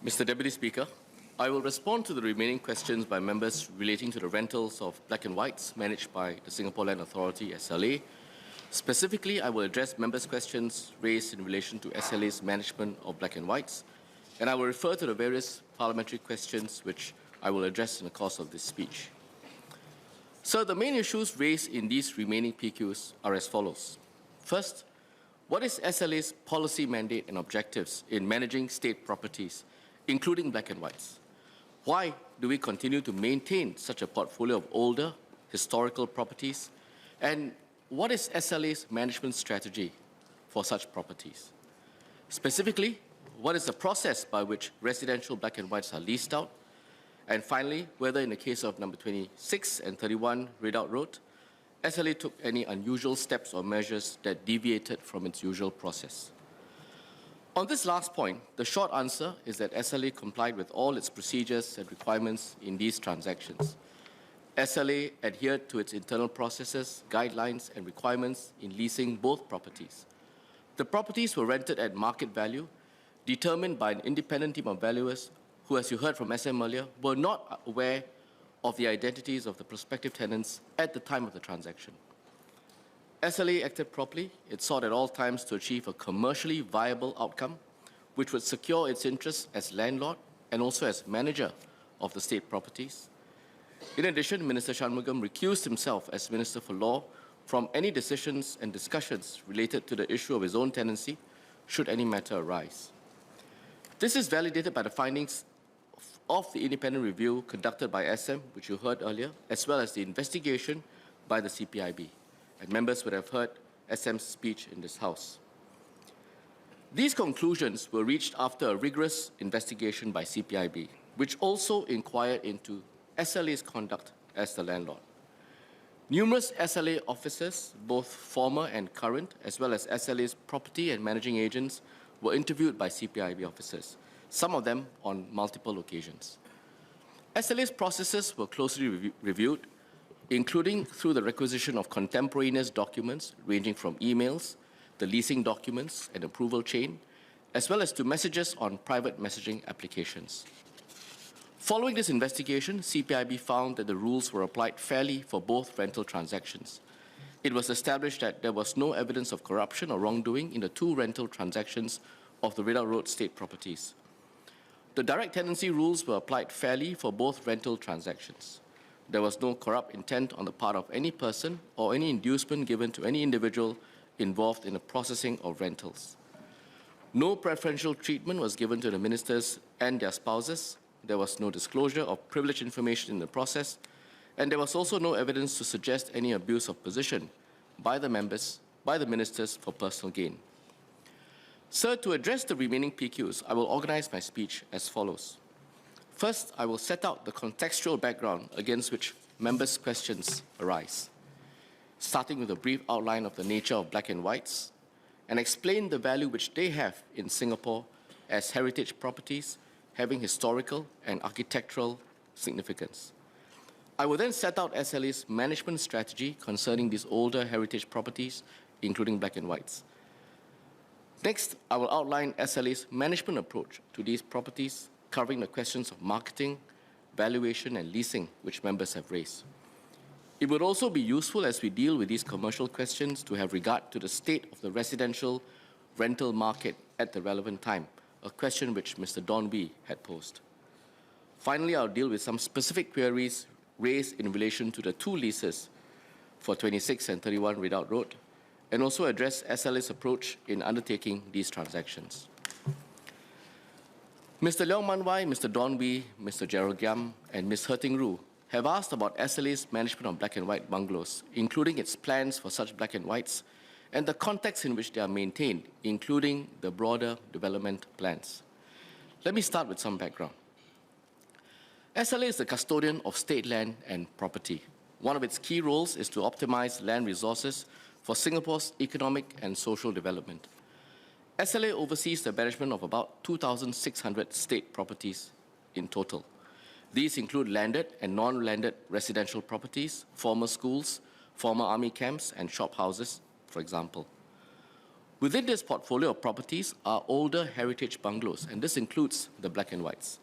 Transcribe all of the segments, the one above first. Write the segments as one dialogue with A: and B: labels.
A: Mr. Deputy Speaker, I will respond to the remaining questions by members relating to the rentals of black and whites managed by the Singapore Land Authority, SLA. Specifically, I will address members' questions raised in relation to SLA's management of black and whites, and I will refer to the various parliamentary questions which I will address in the course of this speech. So the main issues raised in these remaining PQs are as follows. First, what is SLA's policy mandate and objectives in managing state properties, including black and whites? Why do we continue to maintain such a portfolio of older, historical properties? And what is SLA's management strategy for such properties? Specifically, what is the process by which residential black and whites are leased out? And finally, whether in the case of number 26 and 31 Ridout Road, SLA took any unusual steps or measures that deviated from its usual process. On this last point, the short answer is that SLA complied with all its procedures and requirements in these transactions. SLA adhered to its internal processes, guidelines, and requirements in leasing both properties. The properties were rented at market value, determined by an independent team of valuers who, as you heard from SM earlier, were not aware of the identities of the prospective tenants at the time of the transaction. SLA acted properly. It sought at all times to achieve a commercially viable outcome, which would secure its interests as landlord and also as manager of the state properties. In addition, Minister Shanmugam recused himself as Minister for Law from any decisions and discussions related to the issue of his own tenancy, should any matter arise. This is validated by the findings of the independent review conducted by SM, which you heard earlier, as well as the investigation by the CPIB. And members would have heard SM's speech in this House. These conclusions were reached after a rigorous investigation by CPIB, which also inquired into SLA's conduct as the landlord. Numerous SLA officers, both former and current, as well as SLA's property and managing agents, were interviewed by CPIB officers, some of them on multiple occasions. SLA's processes were closely reviewed, including through the requisition of contemporaneous documents ranging from emails, the leasing documents and approval chain, as well as to messages on private messaging applications. Following this investigation, CPIB found that the rules were applied fairly for both rental transactions. It was established that there was no evidence of corruption or wrongdoing in the two rental transactions of the Ridout Road state properties. The direct tenancy rules were applied fairly for both rental transactions. There was no corrupt intent on the part of any person or any inducement given to any individual involved in the processing of rentals. No preferential treatment was given to the ministers and their spouses. There was no disclosure of privileged information in the process, and there was also no evidence to suggest any abuse of position by the ministers for personal gain. Sir, to address the remaining PQs, I will organize my speech as follows. First, I will set out the contextual background against which members' questions arise, starting with a brief outline of the nature of black and whites, and explain the value which they have in Singapore as heritage properties having historical and architectural significance. I will then set out SLA's management strategy concerning these older heritage properties, including black and whites. Next, I will outline SLA's management approach to these properties, covering the questions of marketing, valuation, and leasing, which members have raised. It would also be useful as we deal with these commercial questions to have regard to the state of the residential rental market at the relevant time, a question which Mr. Don Wee had posed. Finally, I'll deal with some specific queries raised in relation to the two leases for 26 and 31 Ridout Road, and also address SLA's approach in undertaking these transactions. Mr. Leong Man Wai, Mr. Don Wee, Mr. Gerald Giam, and Ms. Herting Roo have asked about SLA's management of black and white bungalows, including its plans for such black and whites, and the context in which they are maintained, including the broader development plans. Let me start with some background. SLA is the custodian of state land and property. One of its key roles is to optimize land resources for Singapore's economic and social development. SLA oversees the management of about 2,600 state properties in total. These include landed and non-landed residential properties, former schools, former army camps, and shop houses, for example. Within this portfolio of properties are older heritage bungalows, and this includes the black and whites.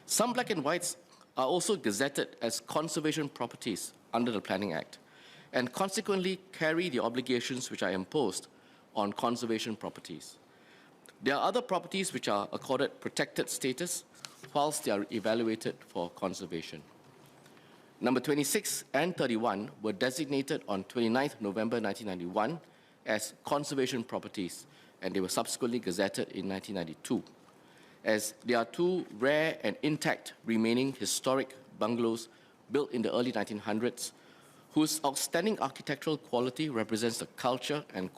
A: Some black and whites are also gazetted as conservation properties under the Planning Act, and consequently carry the obligations which are imposed on conservation properties. There are other properties which are accorded protected status whilst they are evaluated for conservation. Number 26 and 31 were designated on 29th November 1991 as conservation properties, and they were subsequently gazetted in 1992, as they are two rare and intact remaining historic bungalows built in the early 1900s, whose outstanding architectural quality represents the culture and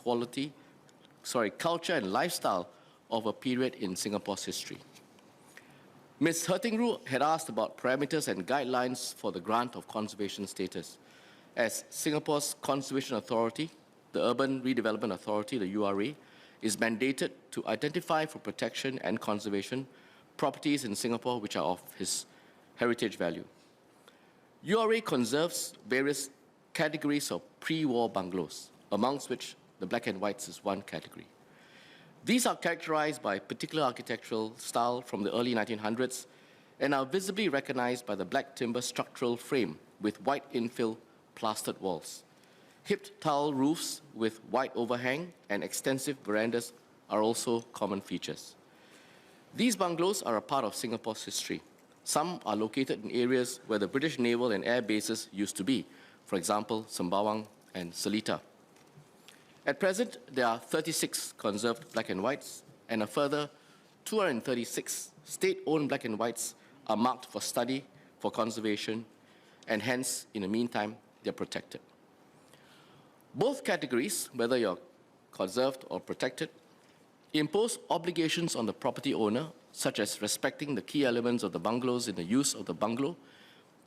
A: lifestyle of a period in Singapore's history. Ms. Hertingru had asked about parameters and guidelines for the grant of conservation status. As Singapore's Conservation Authority, the Urban Redevelopment Authority, the URA, is mandated to identify for protection and conservation properties in Singapore which are of heritage value. URA conserves various categories of pre-war bungalows, amongst which the black and whites is one category. These are characterized by particular architectural style from the early 1900s and are visibly recognized by the black timber structural frame with white infill plastered walls. Hipped tile roofs with white overhang and extensive verandas are also common features. These bungalows are a part of Singapore's history. Some are located in areas where the British naval and air bases used to be, for example, Sembawang and Seletar. At present, there are 36 conserved black and whites, and a further 236 state-owned black and whites are marked for study, for conservation, and hence, in the meantime, they're protected. Both categories, whether you're conserved or protected, impose obligations on the property owner, such as respecting the key elements of the bungalows in the use of the bungalow,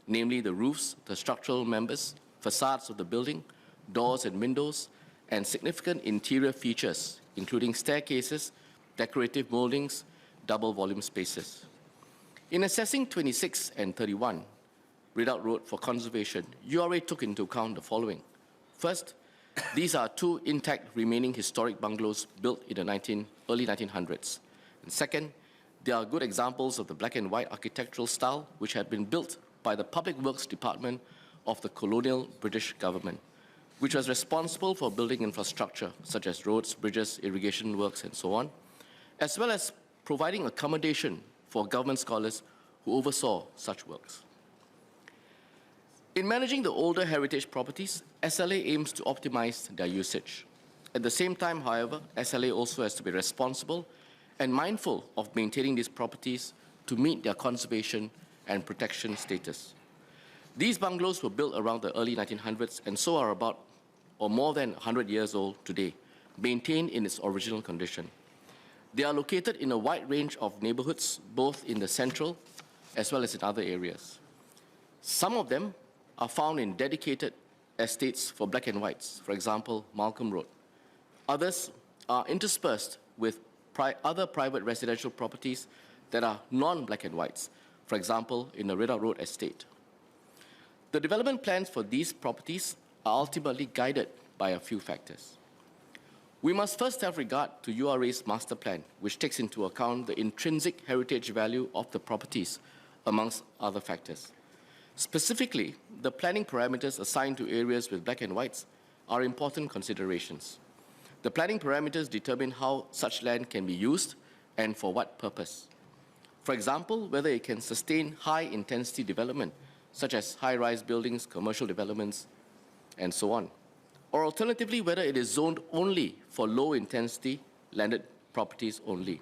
A: namely the roofs, the structural members, facades of the building, doors and windows, and significant interior features, including staircases, decorative moldings, double volume spaces. In assessing 26 and 31, Ridout Road for conservation, URA took into account the following. First, these are two intact remaining historic bungalows built in the early 1900s. And second, they are good examples of the black and white architectural style which had been built by the Public Works Department of the colonial British government, which was responsible for building infrastructure such as roads, bridges, irrigation works, and so on, as well as providing accommodation for government scholars who oversaw such works. In managing the older heritage properties, SLA aims to optimize their usage. At the same time, however, SLA also has to be responsible and mindful of maintaining these properties to meet their conservation and protection status. These bungalows were built around the early 1900s and so are about or more than 100 years old today, maintained in its original condition. They are located in a wide range of neighborhoods, both in the central as well as in other areas. Some of them are found in dedicated estates for black and whites, for example, Malcolm Road. Others are interspersed with other private residential properties that are non-black and whites, for example, in the Ridout Road estate. The development plans for these properties are ultimately guided by a few factors. We must first have regard to URA's master plan, which takes into account the intrinsic heritage value of the properties, amongst other factors. Specifically, the planning parameters assigned to areas with black and whites are important considerations. The planning parameters determine how such land can be used and for what purpose. For example, whether it can sustain high-intensity development, such as high-rise buildings, commercial developments, and so on. Or alternatively, whether it is zoned only for low-intensity landed properties only.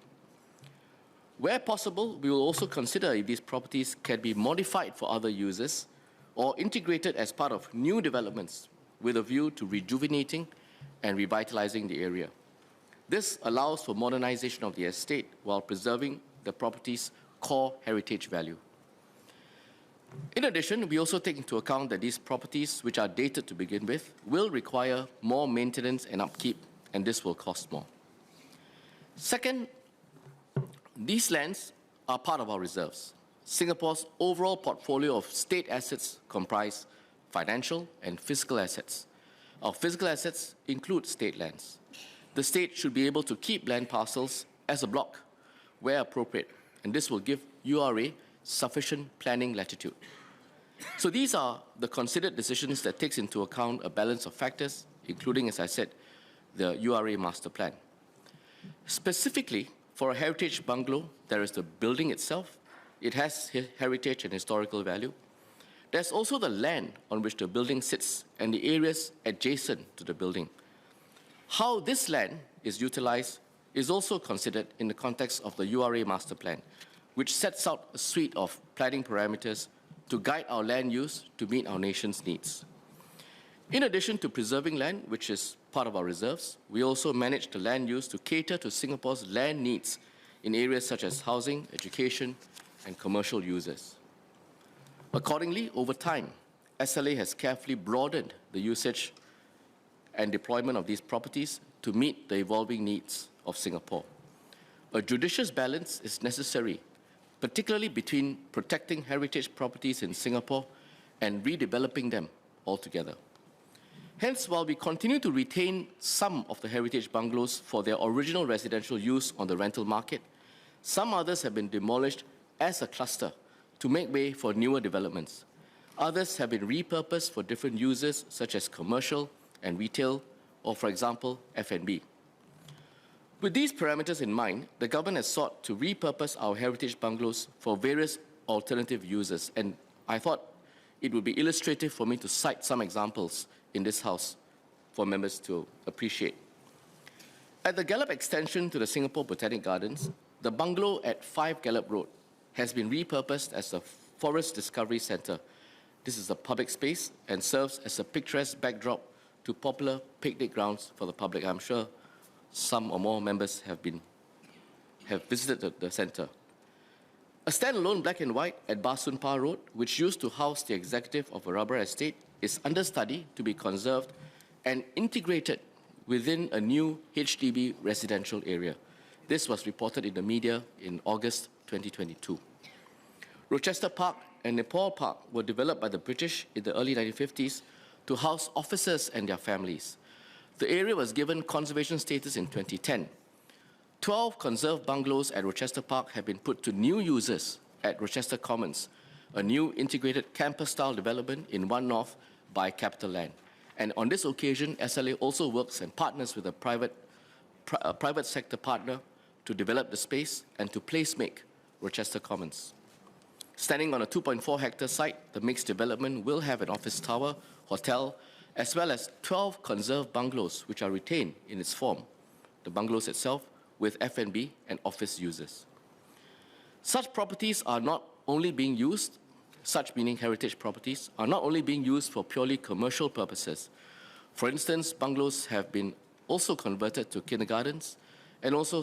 A: Where possible, we will also consider if these properties can be modified for other uses or integrated as part of new developments with a view to rejuvenating and revitalizing the area. This allows for modernization of the estate while preserving the property's core heritage value. In addition, we also take into account that these properties, which are dated to begin with, will require more maintenance and upkeep, and this will cost more. Second, these lands are part of our reserves. Singapore's overall portfolio of state assets comprise financial and physical assets. Our physical assets include state lands. the state should be able to keep land parcels as a block where appropriate, and this will give URA sufficient planning latitude. So these are the considered decisions that takes into account a balance of factors, including, as I said, the URA master plan. Specifically, for a heritage bungalow, there is the building itself. It has heritage and historical value. There's also the land on which the building sits and the areas adjacent to the building. How this land is utilized is also considered in the context of the URA master plan, which sets out a suite of planning parameters to guide our land use to meet our nation's needs. In addition to preserving land, which is part of our reserves, we also manage the land use to cater to Singapore's land needs in areas such as housing, education, and commercial uses. Accordingly, over time, SLA has carefully broadened the usage and deployment of these properties to meet the evolving needs of Singapore. A judicious balance is necessary, particularly between protecting heritage properties in Singapore and redeveloping them altogether. Hence, while we continue to retain some of the heritage bungalows for their original residential use on the rental market, some others have been demolished as a cluster to make way for newer developments. Others have been repurposed for different uses, such as commercial and retail, or, for example, F&B. With these parameters in mind, the government has sought to repurpose our heritage bungalows for various alternative uses, and I thought it would be illustrative for me to cite some examples in this House for members to appreciate. At the Gallop extension to the Singapore Botanic Gardens, the bungalow at 5 Gallop Road has been repurposed as a forest discovery centre. This is a public space and serves as a picturesque backdrop to popular picnic grounds for the public. I'm sure some or more members have visited the centre. A standalone black and white at Basun Pa Road, which used to house the executive of a rubber estate, is under study to be conserved and integrated within a new HDB residential area. This was reported in the media in August 2022. Rochester Park and Nepal Park were developed by the British in the early 1950s to house officers and their families. The area was given conservation status in 2010. 12 conserved bungalows at Rochester Park have been put to new users at Rochester Commons, a new integrated campus-style development in One North by Capital Land. And on this occasion, SLA also works and partners with a private sector partner to develop the space and to place-make Rochester Commons. Standing on a 2.4-hectare site, the mixed development will have an office tower, hotel, as well as 12 conserved bungalows which are retained in its form, the bungalows itself, with F&B and office uses. Such properties are not only being used, such meaning heritage properties, are not only being used for purely commercial purposes. For instance, bungalows have been also converted to kindergartens and also,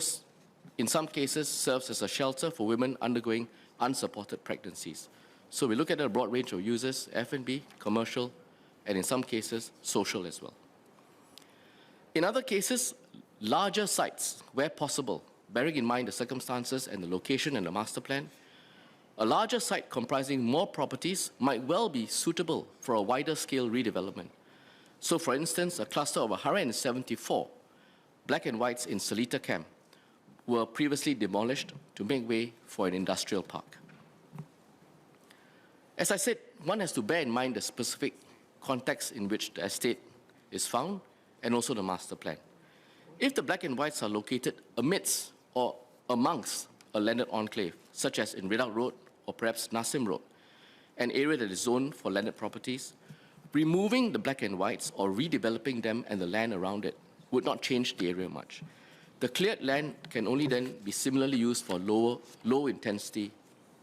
A: in some cases, serves as a shelter for women undergoing unsupported pregnancies. So we look at a broad range of uses, F&B, commercial, and in some cases, social as well. In other cases, larger sites, where possible, bearing in mind the circumstances and the location and the master plan, a larger site comprising more properties might well be suitable for a wider scale redevelopment. So for instance, a cluster of 174 black and whites in Seletar Camp were previously demolished to make way for an industrial park. As I said, one has to bear in mind the specific context in which the estate is found and also the master plan. If the black and whites are located amidst or amongst a landed enclave, such as in Ridout Road or perhaps Nassim Road, an area that is zoned for landed properties, removing the black and whites or redeveloping them and the land around it would not change the area much. The cleared land can only then be similarly used for low-intensity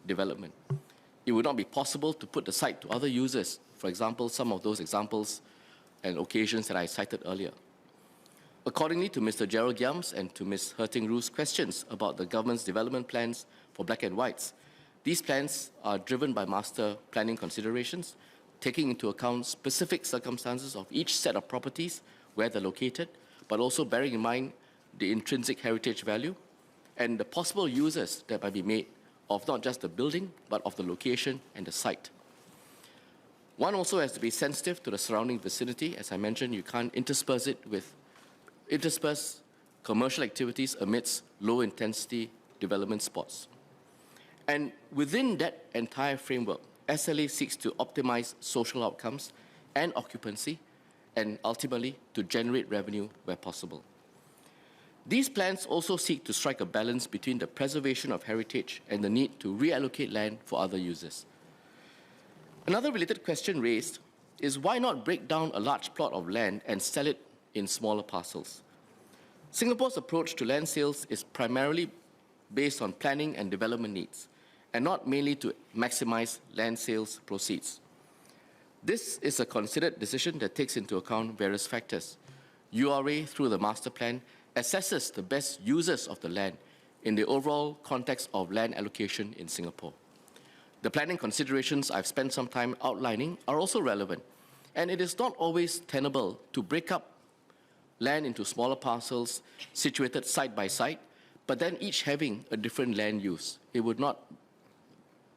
A: development. It would not be possible to put the site to other users, for example, some of those examples and occasions that I cited earlier. Accordingly to Mr. Gerald Giams and to Ms. Herting-Ru's questions about the government's development plans for black and whites, these plans are driven by master planning considerations, taking into account specific circumstances of each set of properties, where they're located, but also bearing in mind the intrinsic heritage value and the possible uses that might be made of not just the building, but of the location and the site. One also has to be sensitive to the surrounding vicinity. As I mentioned, you can't intersperse commercial activities amidst low-intensity development spots. And within that entire framework, SLA seeks to optimize social outcomes and occupancy, and ultimately to generate revenue where possible. These plans also seek to strike a balance between the preservation of heritage and the need to reallocate land for other uses. Another related question raised is why not break down a large plot of land and sell it in smaller parcels? Singapore's approach to land sales is primarily based on planning and development needs, and not mainly to maximize land sales proceeds. This is a considered decision that takes into account various factors. URA, through the master plan, assesses the best uses of the land in the overall context of land allocation in Singapore. The planning considerations I've spent some time outlining are also relevant, and it is not always tenable to break up land into smaller parcels situated side by side, but then each having a different land use. It would not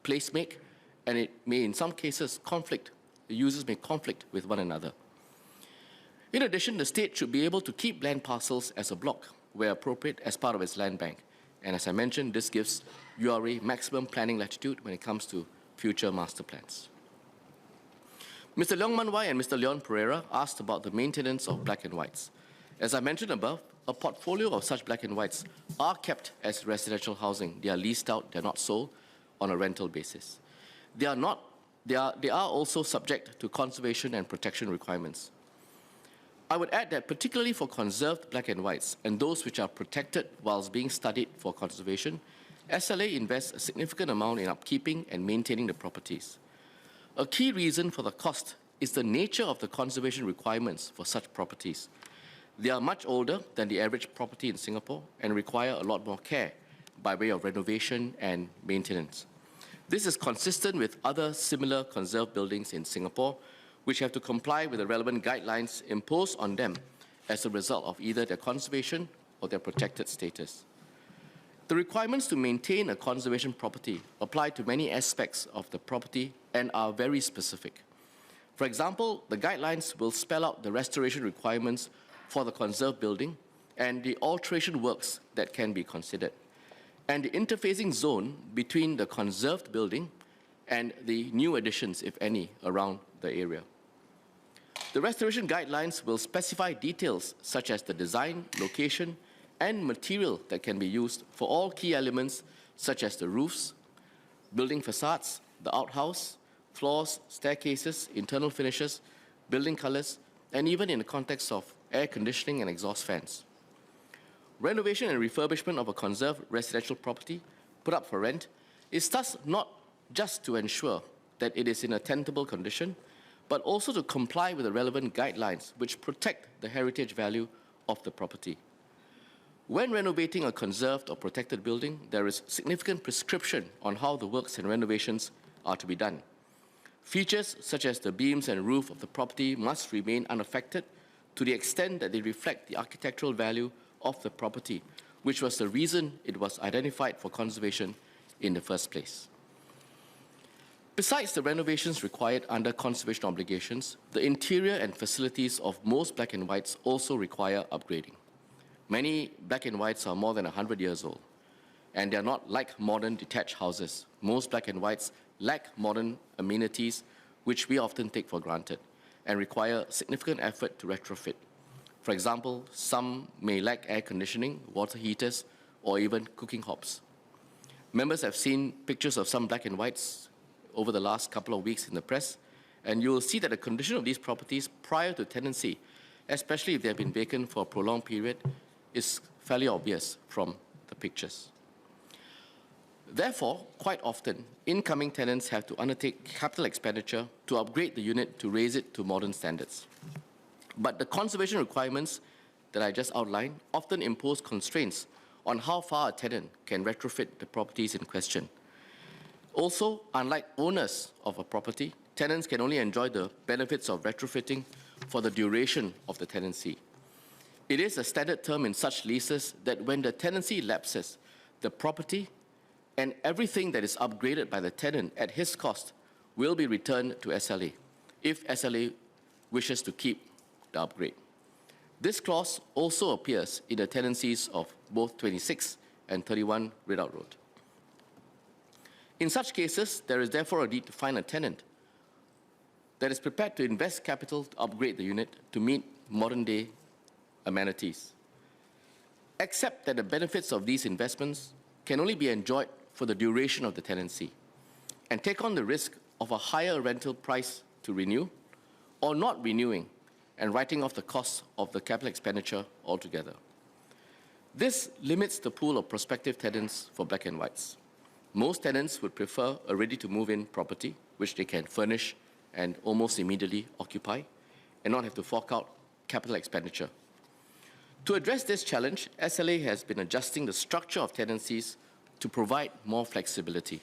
A: place make, and it may in some cases conflict. The users may conflict with one another. In addition, the state should be able to keep land parcels as a block where appropriate as part of its land bank. And as I mentioned, this gives URA maximum planning latitude when it comes to future master plans. Mr. Leong Man Wai and Mr. Leon Pereira asked about the maintenance of black and whites. As I mentioned above, a portfolio of such black and whites are kept as residential housing. They are leased out, they're not sold on a rental basis. They are also subject to conservation and protection requirements. I would add that particularly for conserved black and whites and those which are protected whilst being studied for conservation, SLA invests a significant amount in upkeeping and maintaining the properties. A key reason for the cost is the nature of the conservation requirements for such properties. They are much older than the average property in Singapore and require a lot more care by way of renovation and maintenance. This is consistent with other similar conserved buildings in Singapore, which have to comply with the relevant guidelines imposed on them as a result of either their conservation or their protected status. The requirements to maintain a conservation property apply to many aspects of the property and are very specific. For example, the guidelines will spell out the restoration requirements for the conserved building and the alteration works that can be considered, and the interfacing zone between the conserved building and the new additions, if any, around the area. The restoration guidelines will specify details such as the design, location, and material that can be used for all key elements such as the roofs, building facades, the outhouse, floors, staircases, internal finishes, building colors, and even in the context of air conditioning and exhaust fans. Renovation and refurbishment of a conserved residential property put up for rent is thus not just to ensure that it is in a tenable condition, but also to comply with the relevant guidelines which protect the heritage value of the property. When renovating a conserved or protected building, there is significant prescription on how the works and renovations are to be done. Features such as the beams and roof of the property must remain unaffected to the extent that they reflect the architectural value of the property, which was the reason it was identified for conservation in the first place. Besides the renovations required under conservation obligations, the interior and facilities of most black and whites also require upgrading. Many black and whites are more than 100 years old, and they are not like modern detached houses. Most black and whites lack modern amenities, which we often take for granted, and require significant effort to retrofit. For example, some may lack air conditioning, water heaters, or even cooking hobs. Members have seen pictures of some black and whites over the last couple of weeks in the press, and you will see that the condition of these properties prior to tenancy, especially if they have been vacant for a prolonged period, is fairly obvious from the pictures. Therefore, quite often, incoming tenants have to undertake capital expenditure to upgrade the unit to raise it to modern standards. But the conservation requirements that I just outlined often impose constraints on how far a tenant can retrofit the properties in question. Also, unlike owners of a property, tenants can only enjoy the benefits of retrofitting for the duration of the tenancy. It is a standard term in such leases that when the tenancy lapses, the property and everything that is upgraded by the tenant at his cost will be returned to SLA if SLA wishes to keep the upgrade. This clause also appears in the tenancies of both 26 and 31 Ridout Road. In such cases, there is therefore a need to find a tenant that is prepared to invest capital to upgrade the unit to meet modern-day amenities, except that the benefits of these investments can only be enjoyed for the duration of the tenancy and take on the risk of a higher rental price to renew or not renewing and writing off the costs of the capital expenditure altogether. This limits the pool of prospective tenants for black and whites. Most tenants would prefer a ready-to-move-in property, which they can furnish and almost immediately occupy, and not have to fork out capital expenditure. To address this challenge, SLA has been adjusting the structure of tenancies to provide more flexibility.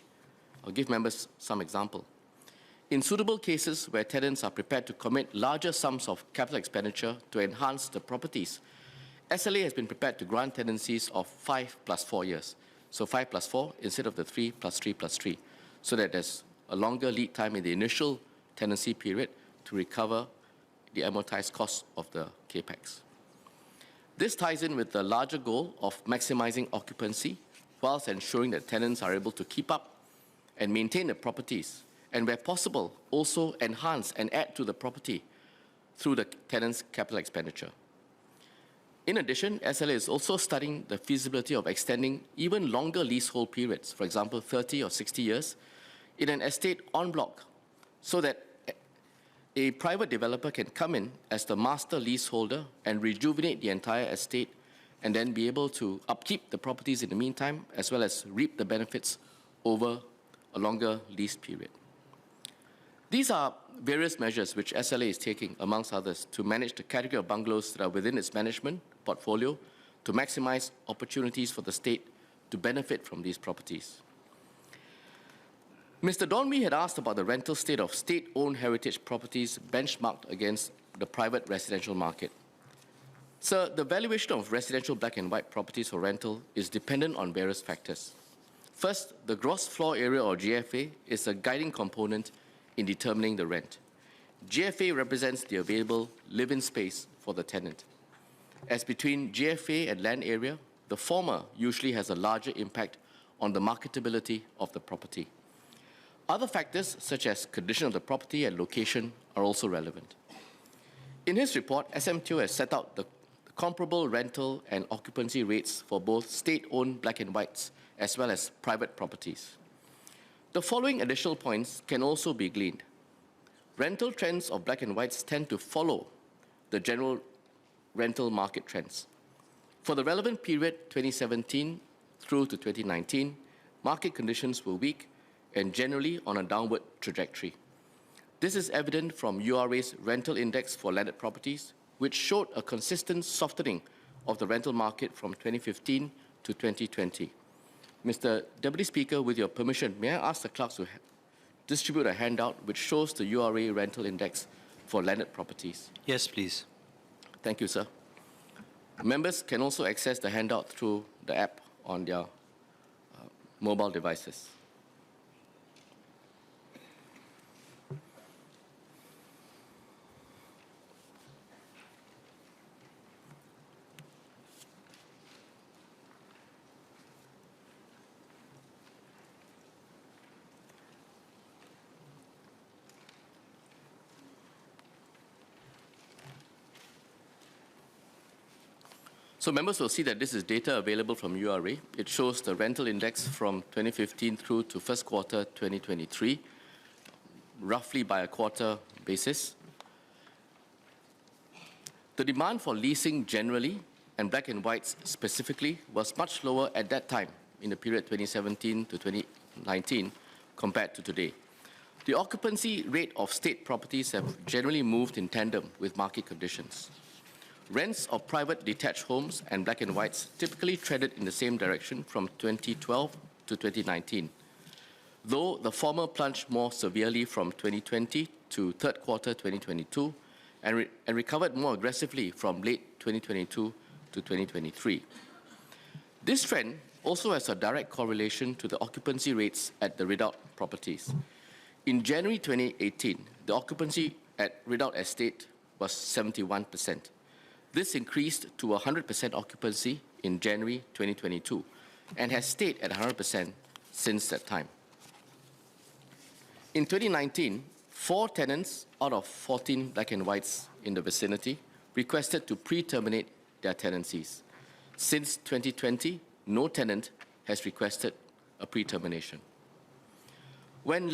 A: I'll give members some example. In suitable cases where tenants are prepared to commit larger sums of capital expenditure to enhance the properties, SLA has been prepared to grant tenancies of 5 plus 4 years. So 5 plus 4 instead of the 3 plus 3 plus 3, so that there's a longer lead time in the initial tenancy period to recover the amortized cost of the capex. This ties in with the larger goal of maximizing occupancy whilst ensuring that tenants are able to keep up and maintain the properties, and where possible, also enhance and add to the property through the tenant's capital expenditure. In addition, SLA is also studying the feasibility of extending even longer leasehold periods, for example, 30 or 60 years, in an estate en bloc, so that a private developer can come in as the master leaseholder and rejuvenate the entire estate and then be able to upkeep the properties in the meantime, as well as reap the benefits over a longer lease period. These are various measures which SLA is taking, amongst others, to manage the category of bungalows that are within its management portfolio to maximize opportunities for the state to benefit from these properties. Mr. Donry had asked about the rental state of state-owned heritage properties benchmarked against the private residential market. Sir, the valuation of residential black and white properties for rental is dependent on various factors. First, the gross floor area, or GFA, is a guiding component in determining the rent. GFA represents the available live-in space for the tenant. As between GFA and land area, the former usually has a larger impact on the marketability of the property. Other factors, such as condition of the property and location, are also relevant. In his report, SMTO has set out the comparable rental and occupancy rates for both state-owned black and whites as well as private properties. The following additional points can also be gleaned. Rental trends of black and whites tend to follow the general rental market trends. For the relevant period, 2017 through to 2019, market conditions were weak and generally on a downward trajectory. This is evident from URA's rental index for landed properties, which showed a consistent softening of the rental market from 2015 to 2020. Mr. Deputy Speaker, with your permission, may I ask the clerks to distribute a handout which shows the URA rental index for landed properties?
B: Yes, please.
A: Thank you, sir. Members can also access the handout through the app on their mobile devices. So members will see that this is data available from URA. It shows the rental index from 2015 through to first quarter 2023, roughly by a quarter basis. The demand for leasing generally, and black and whites specifically, was much lower at that time in the period 2017 to 2019 compared to today. The occupancy rate of state properties have generally moved in tandem with market conditions. Rents of private detached homes and black and whites typically trended in the same direction from 2012 to 2019, though the former plunged more severely from 2020 to third quarter 2022 and recovered more aggressively from late 2022 to 2023. This trend also has a direct correlation to the occupancy rates at the Ridout properties. In January 2018, the occupancy at Ridout Estate was 71%. This increased to 100% occupancy in January 2022 and has stayed at 100% since that time. In 2019, 4 tenants out of 14 black and whites in the vicinity requested to pre-terminate their tenancies. Since 2020, no tenant has requested a pre-termination. When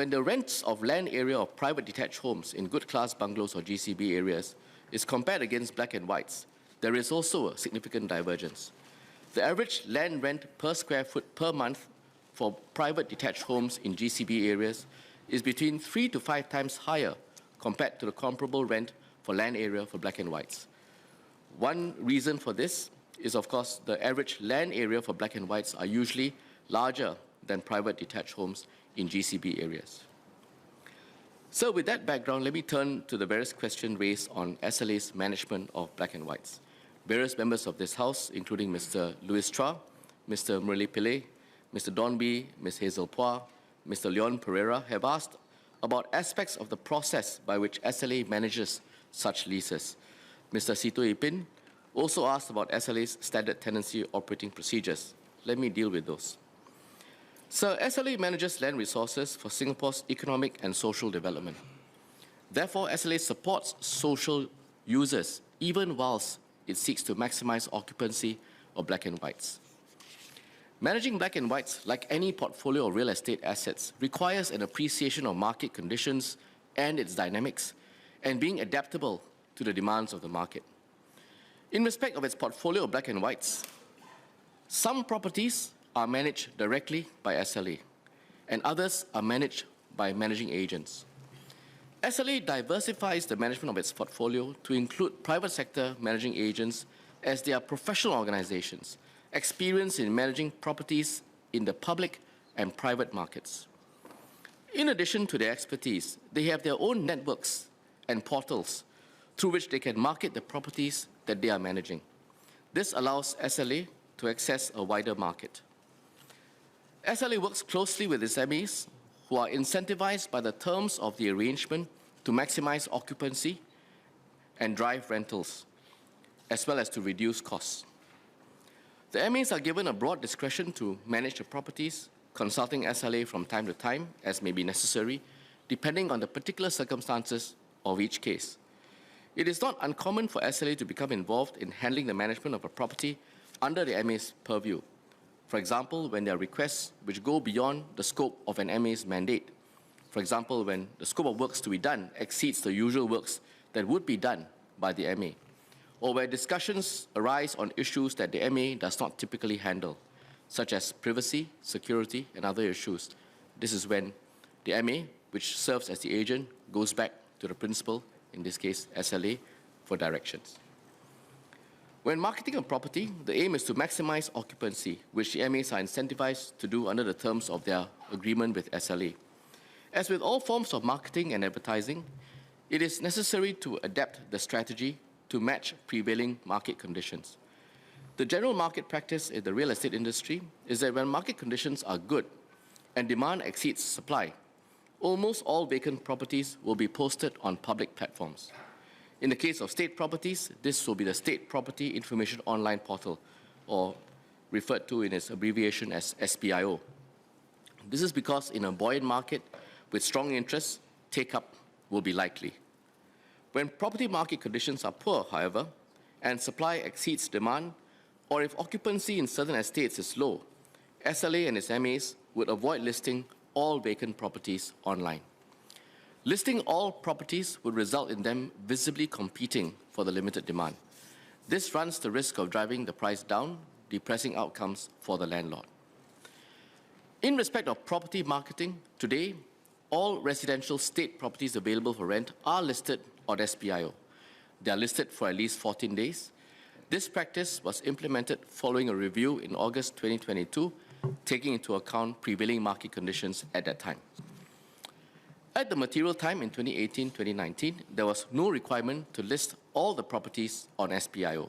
A: the rents of land area of private detached homes in good class bungalows or GCB areas is compared against black and whites, there is also a significant divergence. The average land rent per square foot per month for private detached homes in GCB areas is between 3 to 5 times higher compared to the comparable rent for land area for black and whites. One reason for this is, of course, the average land area for black and whites are usually larger than private detached homes in GCB areas. So with that background, let me turn to the various questions raised on SLA's management of black and whites. Various members of this House, including Mr. Louis Chua, Mr. Murali Pillay, Mr. Donby, Ms. Hazel Phua, Mr. Leon Pereira, have asked about aspects of the process by which SLA manages such leases. Mr. Sito Ipin also asked about SLA's standard tenancy operating procedures. Let me deal with those. So, SLA manages land resources for Singapore's economic and social development. Therefore, SLA supports social users even whilst it seeks to maximize occupancy of black and whites. Managing black and whites, like any portfolio of real estate assets, requires an appreciation of market conditions and its dynamics, and being adaptable to the demands of the market. In respect of its portfolio of black and whites, some properties are managed directly by SLA, and others are managed by managing agents. SLA diversifies the management of its portfolio to include private sector managing agents, as they are professional organizations experienced in managing properties in the public and private markets. In addition to their expertise, they have their own networks and portals through which they can market the properties that they are managing. This allows SLA to access a wider market. SLA works closely with its MEs, who are incentivized by the terms of the arrangement to maximize occupancy and drive rentals, as well as to reduce costs. The MEs are given a broad discretion to manage the properties, consulting SLA from time to time as may be necessary, depending on the particular circumstances of each case. It is not uncommon for SLA to become involved in handling the management of a property under the ME's purview. For example, when there are requests which go beyond the scope of an ME's mandate. For example, when the scope of works to be done exceeds the usual works that would be done by the MA, or where discussions arise on issues that the MA does not typically handle, such as privacy, security, and other issues. This is when the MA, which serves as the agent, goes back to the principal, in this case SLA, for directions. When marketing a property, the aim is to maximize occupancy, which the MAs are incentivized to do under the terms of their agreement with SLA. As with all forms of marketing and advertising, it is necessary to adapt the strategy to match prevailing market conditions. The general market practice in the real estate industry is that when market conditions are good and demand exceeds supply, almost all vacant properties will be posted on public platforms. In the case of state properties, this will be the State Property Information Online Portal, or referred to in its abbreviation as SPIO. This is because in a buoyant market with strong interest, take-up will be likely. When property market conditions are poor, however, and supply exceeds demand, or if occupancy in certain estates is low, SLA and its MAs would avoid listing all vacant properties online. Listing all properties would result in them visibly competing for the limited demand. This runs the risk of driving the price down, depressing outcomes for the landlord. In respect of property marketing, today, all residential state properties available for rent are listed on SPIO. They are listed for at least 14 days. This practice was implemented following a review in August 2022, taking into account prevailing market conditions at that time. At the material time in 2018-2019, there was no requirement to list all the properties on SPIO.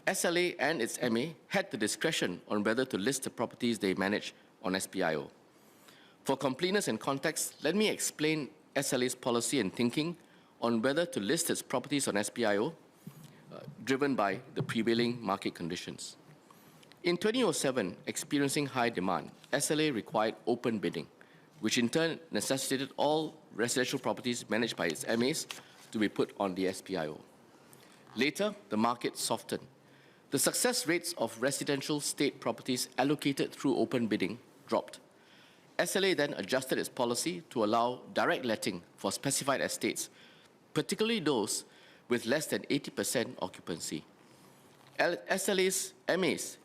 A: SLA and its MA had the discretion on whether to list the properties they manage on SPIO. For completeness and context, let me explain SLA's policy and thinking on whether to list its properties on SPIO, driven by the prevailing market conditions. In 2007, experiencing high demand, SLA required open bidding, which in turn necessitated all residential properties managed by its MAs to be put on the SPIO. Later, the market softened. The success rates of residential state properties allocated through open bidding dropped. SLA then adjusted its policy to allow direct letting for specified estates, particularly those with less than 80% occupancy. SLA's MAs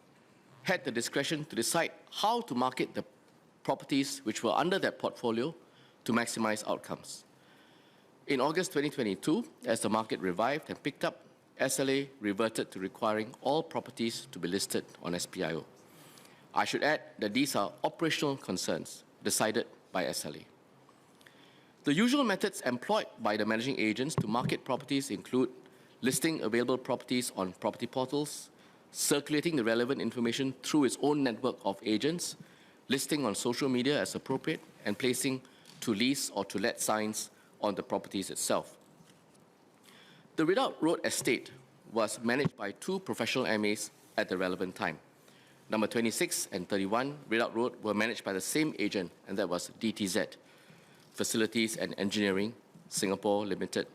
A: had the discretion to decide how to market the properties which were under that portfolio to maximize outcomes. In August 2022, as the market revived and picked up, SLA reverted to requiring all properties to be listed on SPIO. I should add that these are operational concerns decided by SLA. The usual methods employed by the managing agents to market properties include listing available properties on property portals, circulating the relevant information through its own network of agents, listing on social media as appropriate, and placing to lease or to let signs on the properties itself. The Ridout Road estate was managed by two professional MAs at the relevant time. Number 26 and 31 Ridout Road were managed by the same agent, and that was DTZ, Facilities and Engineering Singapore Limited,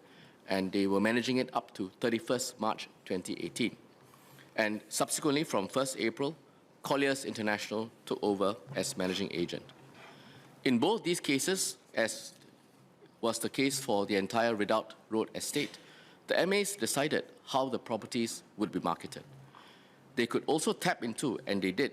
A: and they were managing it up to 31st March 2018. And subsequently, from 1st April, Colliers International took over as managing agent. In both these cases, as was the case for the entire Ridout Road estate, the MAs decided how the properties would be marketed. They could also tap into, and they did,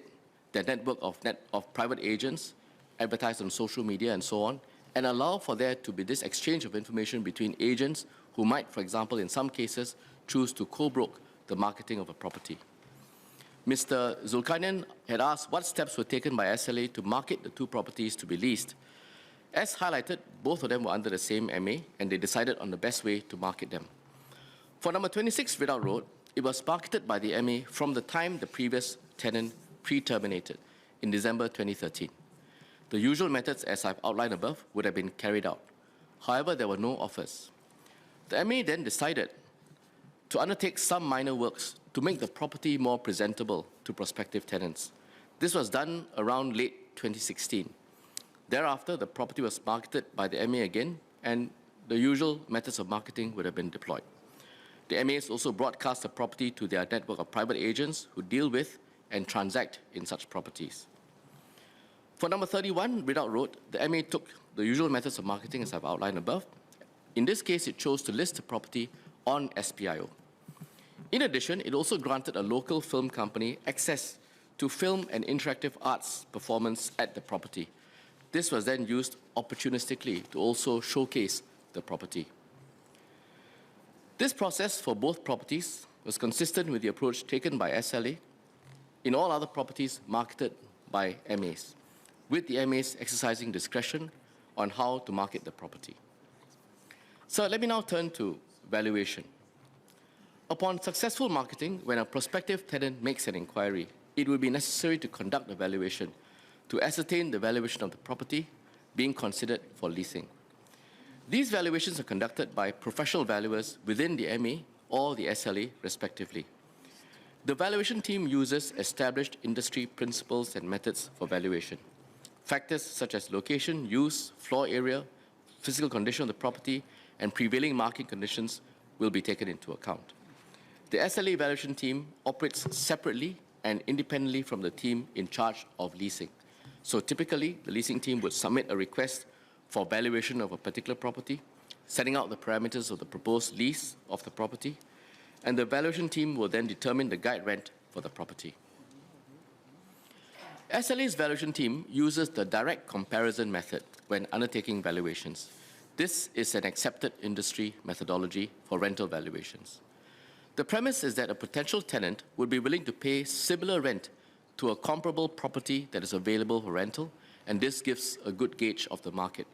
A: their network of private agents, advertise on social media and so on, and allow for there to be this exchange of information between agents who might, for example, in some cases, choose to co-broke the marketing of a property. Mr. Zulkarnain had asked what steps were taken by SLA to market the two properties to be leased. As highlighted, both of them were under the same MA, and they decided on the best way to market them. For number 26 Ridout Road, it was marketed by the MA from the time the previous tenant pre-terminated in December 2013. The usual methods, as I've outlined above, would have been carried out. However, there were no offers. The MA then decided to undertake some minor works to make the property more presentable to prospective tenants. This was done around late 2016. Thereafter, the property was marketed by the MA again, and the usual methods of marketing would have been deployed. The MAs also broadcast the property to their network of private agents who deal with and transact in such properties. For number 31, Ridout Road, the MA took the usual methods of marketing as I've outlined above. In this case, it chose to list the property on SPIO. In addition, it also granted a local film company access to film and interactive arts performance at the property. This was then used opportunistically to also showcase the property. This process for both properties was consistent with the approach taken by SLA in all other properties marketed by MAs, with the MAs exercising discretion on how to market the property. So let me now turn to valuation. Upon successful marketing, when a prospective tenant makes an inquiry, it will be necessary to conduct a valuation to ascertain the valuation of the property being considered for leasing. These valuations are conducted by professional valuers within the MA or the SLA, respectively. The valuation team uses established industry principles and methods for valuation. Factors such as location, use, floor area, physical condition of the property, and prevailing market conditions will be taken into account. The SLA valuation team operates separately and independently from the team in charge of leasing. So typically, the leasing team would submit a request for valuation of a particular property, setting out the parameters of the proposed lease of the property, and the valuation team will then determine the guide rent for the property. SLA's valuation team uses the direct comparison method when undertaking valuations. This is an accepted industry methodology for rental valuations. The premise is that a potential tenant would be willing to pay similar rent to a comparable property that is available for rental, and this gives a good gauge of the market.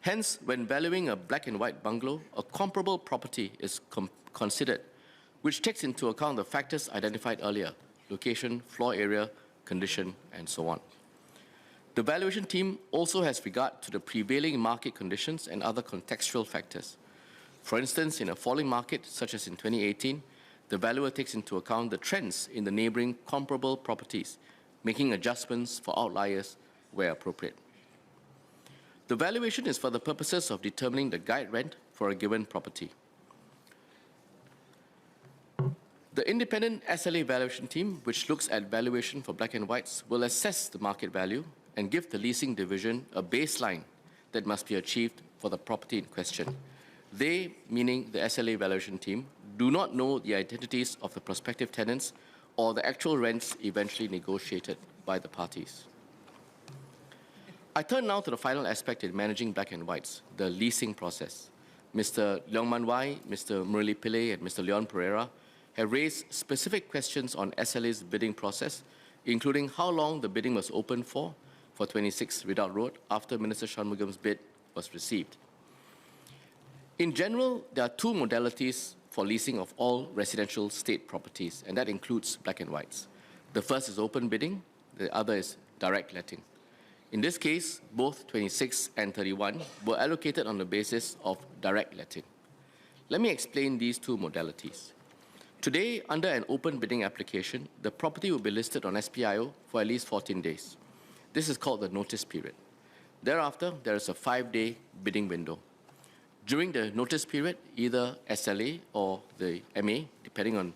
A: Hence, when valuing a black and white bungalow, a comparable property is considered, which takes into account the factors identified earlier: location, floor area, condition, and so on. The valuation team also has regard to the prevailing market conditions and other contextual factors. For instance, in a falling market, such as in 2018, the valuer takes into account the trends in the neighboring comparable properties, making adjustments for outliers where appropriate. The valuation is for the purposes of determining the guide rent for a given property. The independent SLA valuation team, which looks at valuation for black and whites, will assess the market value and give the leasing division a baseline that must be achieved for the property in question. They, meaning the SLA valuation team, do not know the identities of the prospective tenants or the actual rents eventually negotiated by the parties. I turn now to the final aspect in managing black and whites, the leasing process. Mr. Leong Man Wai, Mr. Murali Pillai, and Mr. Leon Pereira have raised specific questions on SLA's bidding process, including how long the bidding was open for 26 Ridout Road after Minister Shanmugam's bid was received. In general, there are two modalities for leasing of all residential state properties, and that includes black and whites. The first is open bidding, the other is direct letting. In this case, both 26 and 31 were allocated on the basis of direct letting. Let me explain these two modalities. Today, under an open bidding application, the property will be listed on SPIO for at least 14 days. This is called the notice period. Thereafter, there is a 5-day bidding window. During the notice period, either SLA or the MA, depending on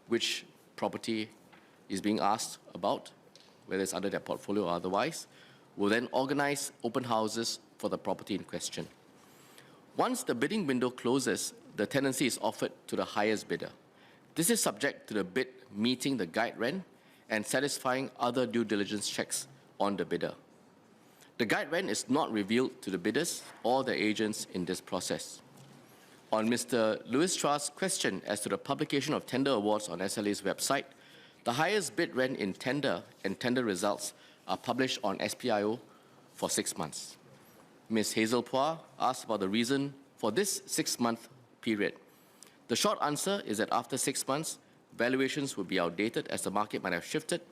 A: which property is being asked about, whether it's under their portfolio or otherwise, will then organize open houses for the property in question. Once the bidding window closes, the tenancy is offered to the highest bidder. This is subject to the bid meeting the guide rent and satisfying other due diligence checks on the bidder. The guide rent is not revealed to the bidders or their agents in this process. On Mr. Louis Chua's question as to the publication of tender awards on SLA's website, the highest bid rent in tender and tender results are published on SPIO for 6 months. Ms. Hazel Phua asked about the reason for this 6-month period. The short answer is that after 6 months, valuations will be outdated as the market might have shifted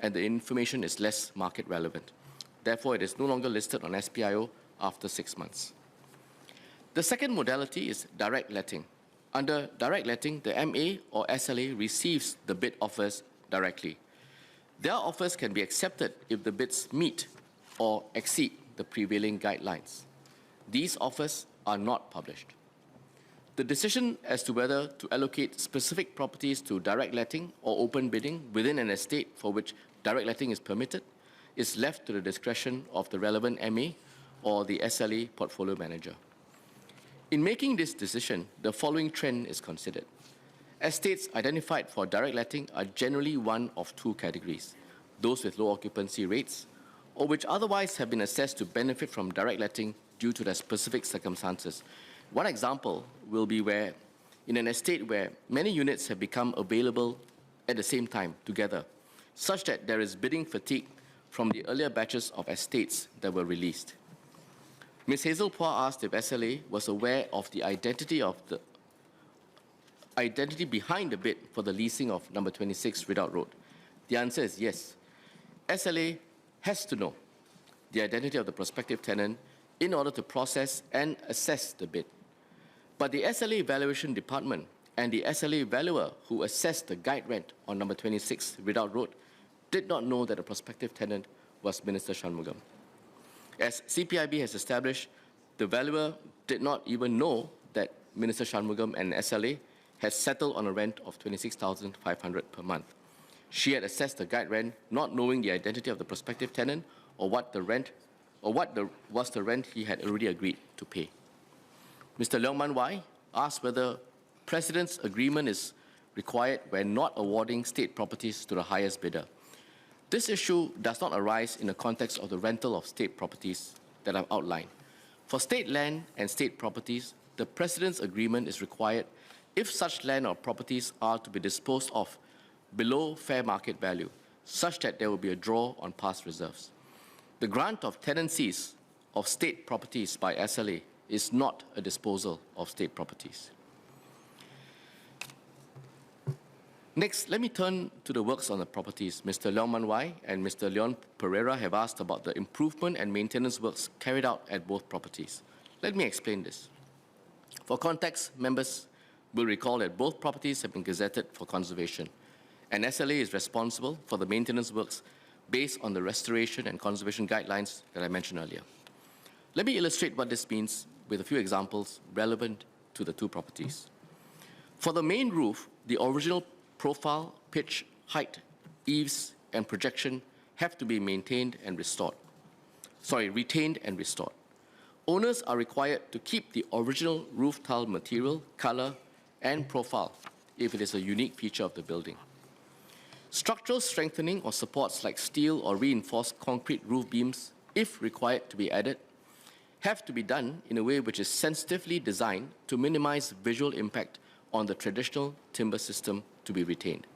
A: and the information is less market relevant. Therefore, it is no longer listed on SPIO after 6 months. The second modality is direct letting. Under direct letting, the MA or SLA receives the bid offers directly. Their offers can be accepted if the bids meet or exceed the prevailing guidelines. These offers are not published. The decision as to whether to allocate specific properties to direct letting or open bidding within an estate for which direct letting is permitted is left to the discretion of the relevant MA or the SLA portfolio manager. In making this decision, the following trend is considered. Estates identified for direct letting are generally one of two categories: those with low occupancy rates, or which otherwise have been assessed to benefit from direct letting due to their specific circumstances. One example will be where, in an estate where many units have become available at the same time together, such that there is bidding fatigue from the earlier batches of estates that were released. Ms. Hazel Phua asked if SLA was aware of the identity behind the bid for the leasing of number 26 Ridout Road. The answer is yes. SLA has to know the identity of the prospective tenant in order to process and assess the bid. But the SLA Evaluation Department and the SLA Valuer who assessed the guide rent on number 26 Ridout Road did not know that the prospective tenant was Minister Shanmugam. As CPIB has established, the Valuer did not even know that Minister Shanmugam and SLA had settled on a rent of 26,500 per month. She had assessed the guide rent not knowing the identity of the prospective tenant or what the rent he had already agreed to pay. Mr. Leong Man Wai asked whether President's agreement is required when not awarding state properties to the highest bidder. This issue does not arise in the context of the rental of state properties that I've outlined. For state land and state properties, the President's agreement is required if such land or properties are to be disposed of below fair market value, such that there will be a draw on past reserves. The grant of tenancies of state properties by SLA is not a disposal of state properties. Next, let me turn to the works on the properties. Mr. Leong Man Wai and Mr. Leon Pereira have asked about the improvement and maintenance works carried out at both properties. Let me explain this. For context, members will recall that both properties have been gazetted for conservation, and SLA is responsible for the maintenance works based on the restoration and conservation guidelines that I mentioned earlier. Let me illustrate what this means with a few examples relevant to the two properties. For the main roof, the original profile, pitch, height, eaves, and projection have to be retained and restored. Owners are required to keep the original roof tile material, color, and profile if it is a unique feature of the building. Structural strengthening or supports like steel or reinforced concrete roof beams, if required to be added, have to be done in a way which is sensitively designed to minimize visual impact on the traditional timber system to be retained.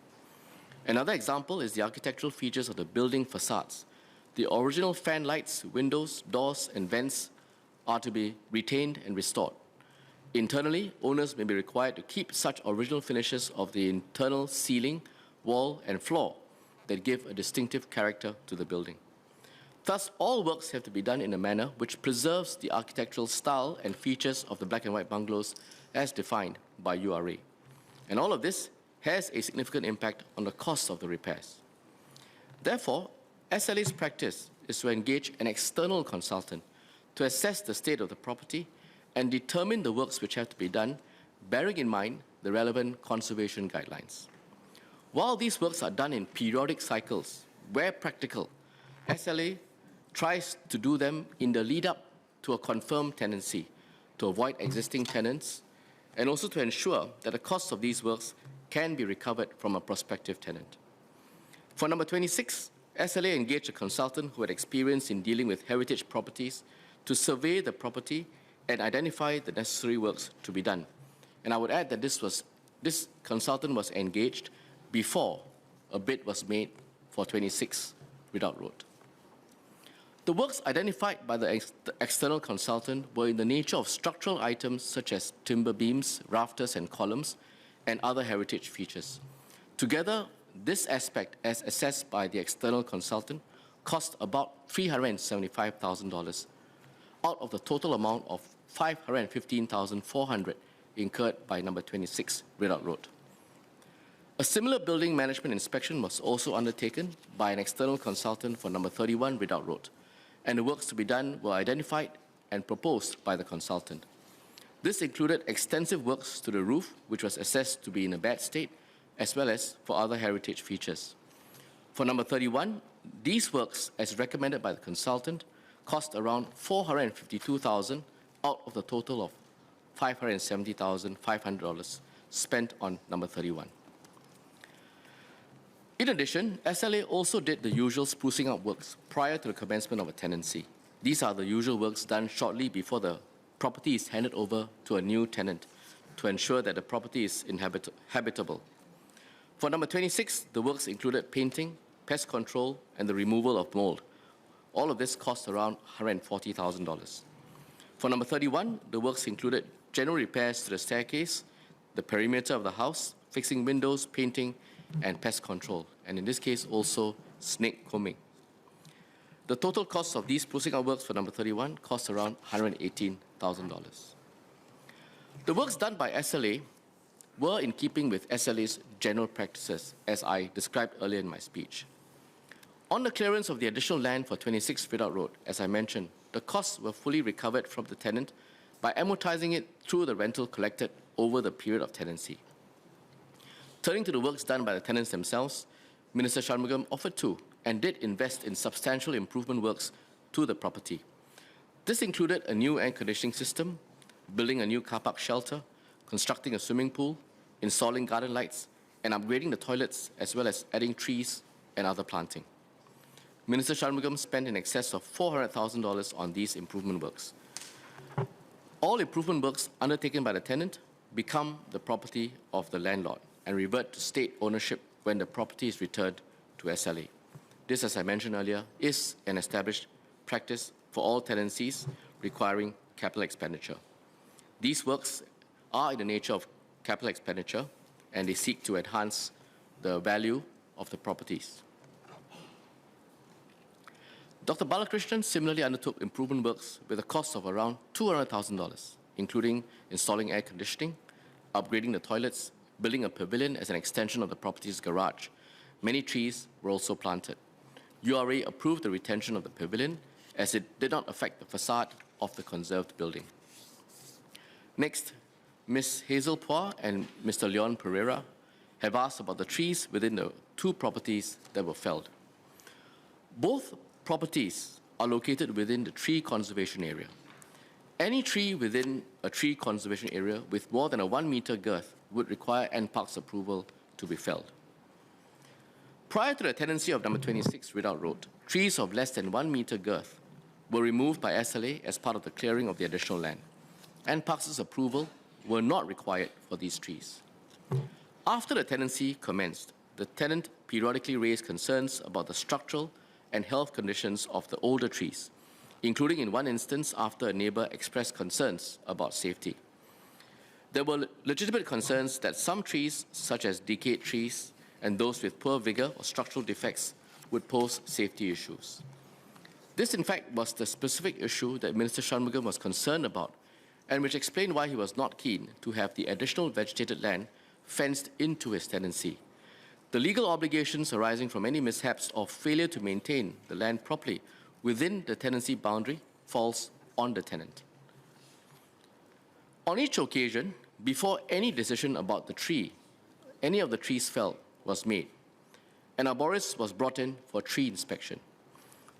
A: Another example is the architectural features of the building facades. The original fan lights, windows, doors, and vents are to be retained and restored. Internally, owners may be required to keep such original finishes of the internal ceiling, wall, and floor that give a distinctive character to the building. Thus, all works have to be done in a manner which preserves the architectural style and features of the black and white bungalows as defined by URA. And all of this has a significant impact on the cost of the repairs. Therefore, SLA's practice is to engage an external consultant to assess the state of the property and determine the works which have to be done, bearing in mind the relevant conservation guidelines. While these works are done in periodic cycles, where practical, SLA tries to do them in the lead-up to a confirmed tenancy to avoid existing tenants and also to ensure that the costs of these works can be recovered from a prospective tenant. For number 26, SLA engaged a consultant who had experience in dealing with heritage properties to survey the property and identify the necessary works to be done. And I would add that this consultant was engaged before a bid was made for 26 Ridout Road. The works identified by the external consultant were in the nature of structural items such as timber beams, rafters, and columns, and other heritage features. Together, this aspect, as assessed by the external consultant, cost about $375,000 out of the total amount of $515,400 incurred by number 26 Ridout Road. A similar building management inspection was also undertaken by an external consultant for number 31 Ridout Road, and the works to be done were identified and proposed by the consultant. This included extensive works to the roof, which was assessed to be in a bad state, as well as for other heritage features. For number 31, these works, as recommended by the consultant, cost around $452,000 out of the total of $570,500 spent on number 31. In addition, SLA also did the usual sprucing up works prior to the commencement of a tenancy. These are the usual works done shortly before the property is handed over to a new tenant to ensure that the property is habitable. For number 26, the works included painting, pest control, and the removal of mold. All of this cost around $140,000. For number 31, the works included general repairs to the staircase, the perimeter of the house, fixing windows, painting, and pest control, and in this case also snake combing. The total cost of these sprucing up works for number 31 cost around $118,000. The works done by SLA were in keeping with SLA's general practices, as I described earlier in my speech. On the clearance of the additional land for 26 Ridout Road, as I mentioned, the costs were fully recovered from the tenant by amortizing it through the rental collected over the period of tenancy. Turning to the works done by the tenants themselves, Minister Shanmugam offered to and did invest in substantial improvement works to the property. This included a new air conditioning system, building a new car park shelter, constructing a swimming pool, installing garden lights, and upgrading the toilets, as well as adding trees and other planting. Minister Shanmugam spent in excess of $400,000 on these improvement works. All improvement works undertaken by the tenant become the property of the landlord and revert to state ownership when the property is returned to SLA. This, as I mentioned earlier, is an established practice for all tenancies requiring capital expenditure. These works are in the nature of capital expenditure, and they seek to enhance the value of the properties. Dr. Balakrishnan similarly undertook improvement works with a cost of around $200,000 including installing air conditioning, upgrading the toilets, building a pavilion as an extension of the property's garage. Many trees were also planted. URA approved the retention of the pavilion as it did not affect the facade of the conserved building. Next, Ms. Hazel Phua and Mr. Leon Pereira have asked about the trees within the two properties that were felled. Both properties are located within the tree conservation area. Any tree within a tree conservation area with more than a 1 meter girth would require NParks approval to be felled. Prior to the tenancy of number 26 Ridout Road, trees of less than 1 meter girth were removed by SLA as part of the clearing of the additional land. NParks' approval were not required for these trees. After the tenancy commenced, the tenant periodically raised concerns about the structural and health conditions of the older trees, including in one instance after a neighbor expressed concerns about safety. There were legitimate concerns that some trees, such as decayed trees and those with poor vigor or structural defects, would pose safety issues. This, in fact, was the specific issue that Minister Shanmugam was concerned about, and which explained why he was not keen to have the additional vegetated land fenced into his tenancy. The legal obligations arising from any mishaps or failure to maintain the land properly within the tenancy boundary falls on the tenant. On each occasion, before any decision about the tree, any of the trees felled was made, an arborist was brought in for tree inspection.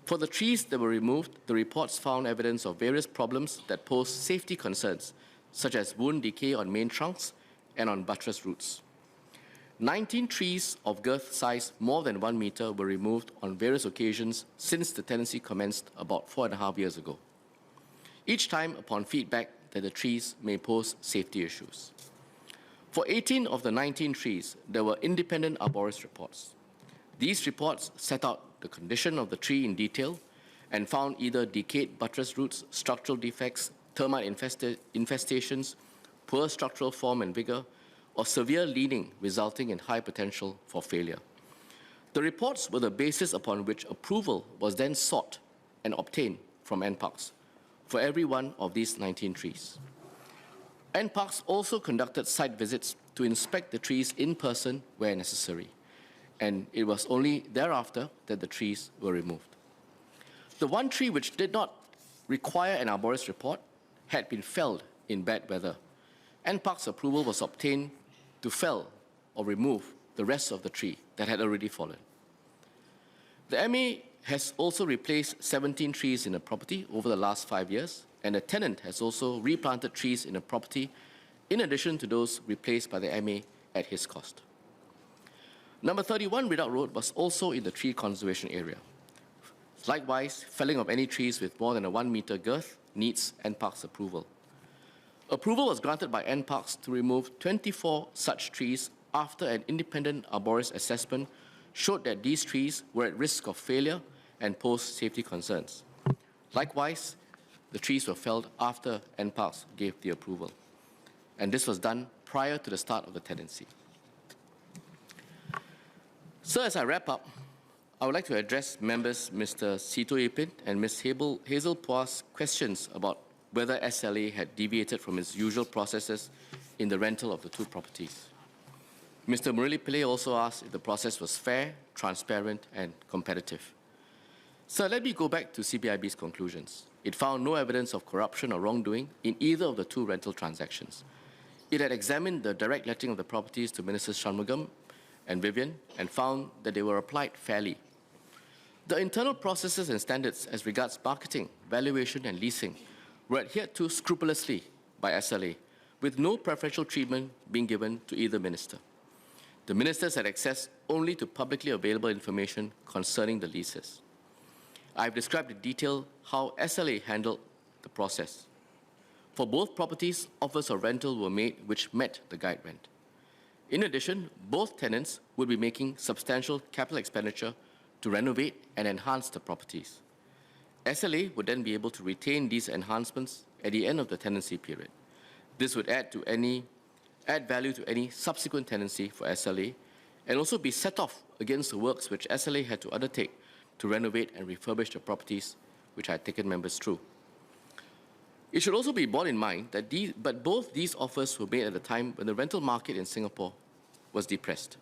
A: For the trees that were removed, the reports found evidence of various problems that posed safety concerns, such as wound decay on main trunks and on buttress roots. 19 trees of girth size more than 1 meter were removed on various occasions since the tenancy commenced about 4.5 years ago, each time upon feedback that the trees may pose safety issues. For 18 of the 19 trees, there were independent arborist reports. These reports set out the condition of the tree in detail and found either decayed buttress roots, structural defects, termite infestations, poor structural form and vigor, or severe leaning resulting in high potential for failure. The reports were the basis upon which approval was then sought and obtained from NParks for every one of these 19 trees. NParks also conducted site visits to inspect the trees in person where necessary, and it was only thereafter that the trees were removed. The one tree which did not require an arborist report had been felled in bad weather. NParks approval was obtained to fell or remove the rest of the tree that had already fallen. The MA has also replaced 17 trees in the property over the last 5 years, and the tenant has also replanted trees in the property in addition to those replaced by the MA at his cost. Number 31 Ridout Road was also in the tree conservation area. Likewise, felling of any trees with more than a 1 meter girth needs NParks approval. Approval was granted by NParks to remove 24 such trees after an independent arborist assessment showed that these trees were at risk of failure and posed safety concerns. Likewise, the trees were felled after NParks gave the approval, and this was done prior to the start of the tenancy. So as I wrap up, I would like to address members Mr. Sito Ipin and Ms. Hazel Phua's questions about whether SLA had deviated from its usual processes in the rental of the two properties. Mr. Murali Pillai also asked if the process was fair, transparent, and competitive. So let me go back to CBIB's conclusions. It found no evidence of corruption or wrongdoing in either of the two rental transactions. It had examined the direct letting of the properties to Ministers Shanmugam and Vivian and found that they were applied fairly. The internal processes and standards as regards marketing, valuation, and leasing were adhered to scrupulously by SLA, with no preferential treatment being given to either minister. The ministers had access only to publicly available information concerning the leases. I've described in detail how SLA handled the process. For both properties, offers of rental were made which met the guide rent. In addition, both tenants would be making substantial capital expenditure to renovate and enhance the properties. SLA would then be able to retain these enhancements at the end of the tenancy period. This would add value to any subsequent tenancy for SLA and also be set off against the works which SLA had to undertake to renovate and refurbish the properties which I had taken members through. It should also be borne in mind that both these offers were made at a time when the rental market in Singapore was depressed.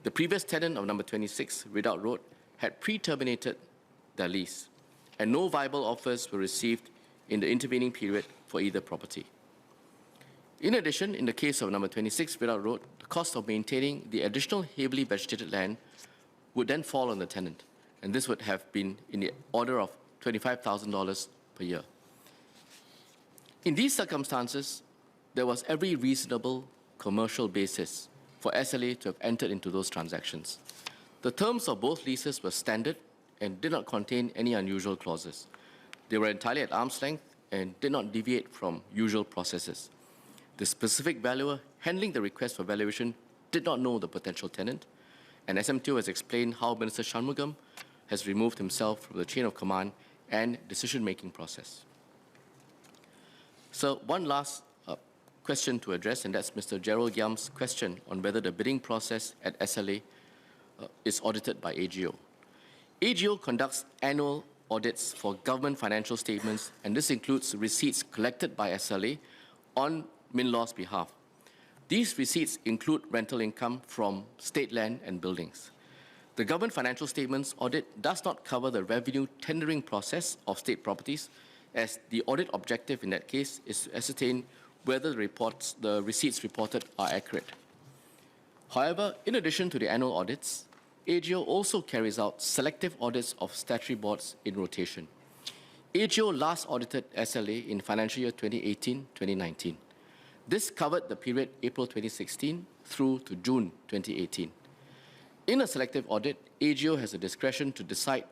A: The previous tenant of number 26, Ridout Road, had pre-terminated their lease, and no viable offers were received in the intervening period for either property. In addition, in the case of number 26, Ridout Road, the cost of maintaining the additional heavily vegetated land would then fall on the tenant, and this would have been in the order of $25,000 per year. In these circumstances, there was every reasonable commercial basis for SLA to have entered into those transactions. The terms of both leases were standard and did not contain any unusual clauses. They were entirely at arm's length and did not deviate from usual processes. The specific valuer handling the request for valuation did not know the potential tenant, and SMTO has explained how Minister Shanmugam has removed himself from the chain of command and decision-making process. So one last question to address, and that's Mr. Gerald Giam's question on whether the bidding process at SLA is audited by AGO. AGO conducts annual audits for government financial statements, and this includes receipts collected by SLA on MinLaw's behalf. These receipts include rental income from state land and buildings. The government financial statements audit does not cover the revenue tendering process of state properties, as the audit objective in that case is to ascertain whether the receipts reported are accurate. However, in addition to the annual audits, AGO also carries out selective audits of statutory boards in rotation. AGO last audited SLA in financial year 2018-2019. This covered the period April 2016 through to June 2018. In a selective audit, AGO has the discretion to decide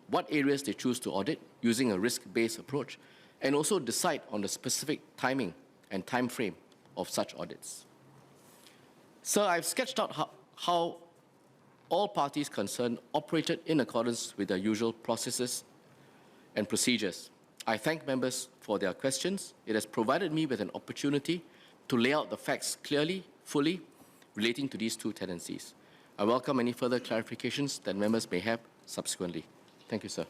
A: what areas they choose to audit using a risk-based approach, and also decide on the specific timing and time frame of such audits. So I've sketched out how all parties concerned operated in accordance with their usual processes and procedures. I thank members for their questions. It has provided me with an opportunity to lay out the facts clearly, fully, relating to these two tenancies. I welcome any further clarifications that members may have subsequently. Thank you, sir.